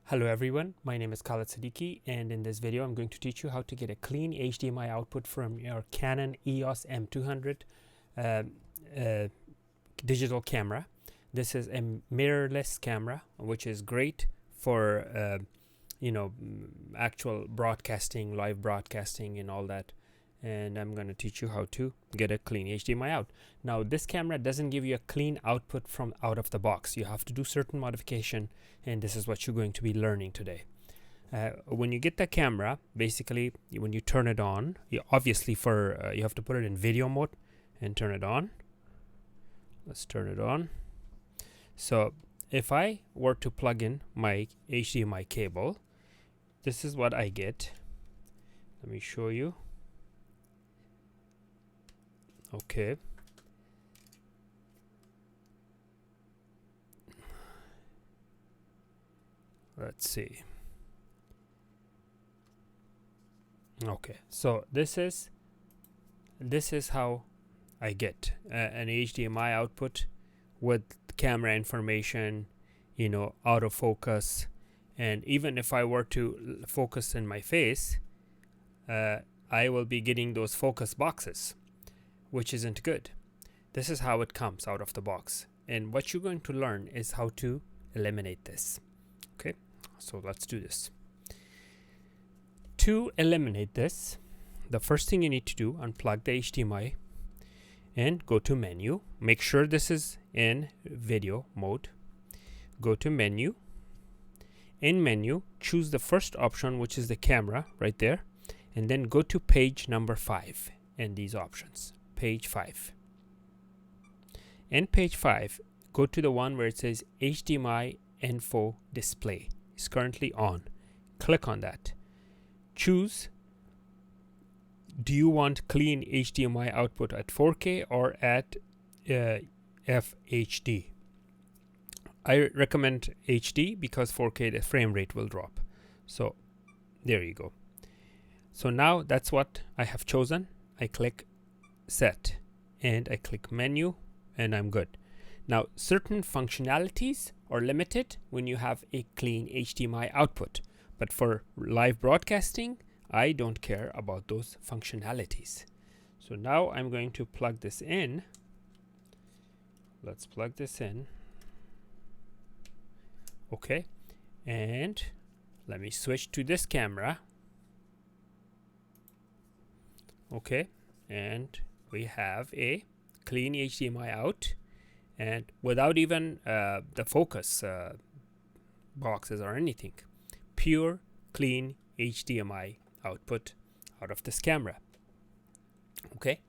Hello everyone, my name is Khaled Siddiqui, and in this video I'm going to teach you how to get a clean HDMI output from your Canon EOS M200 digital camera. This is a mirrorless camera, which is great for actual broadcasting, live broadcasting and all that. And I'm going to teach you how to get a clean HDMI out. Now this camera doesn't give you a clean output from out of the box. You have to do certain modification, and this is what you're going to be learning today. When you get the camera, basically when you turn it on, you obviously you have to put it in video mode and turn it on. Let's turn it on. So if I were to plug in my HDMI cable, this is what I get. Let me show you. Okay. Let's see. Okay, so this is how I get an HDMI output with camera information, autofocus, and even if I were to focus in my face, I will be getting those focus boxes, which isn't good. This is how it comes out of the box, and what you're going to learn is how to eliminate this. Okay, so let's do this. To eliminate this, the first thing you need to do, unplug the HDMI and go to menu. Make sure this is in video mode. Go to menu. In menu, choose the first option, which is the camera right there, and then go to page number 5 in these options. Page 5. In page 5, go to the one where it says HDMI info display. It's currently on. Click on that. Choose, do you want clean HDMI output at 4K or at FHD? I recommend HD because 4K the frame rate will drop. So there you go. So now that's what I have chosen. I click set and I click menu and I'm good. Now certain functionalities are limited when you have a clean HDMI output, but for live broadcasting I don't care about those functionalities. So now I'm going to plug this in. Let's plug this in. Okay, and let me switch to this camera. Okay, and we have a clean HDMI out, and without even the focus boxes or anything. Pure clean HDMI output out of this camera. Okay,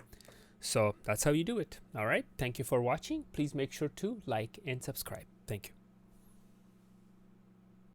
so that's how you do it. All right, thank you for watching. Please make sure to like and subscribe. Thank you.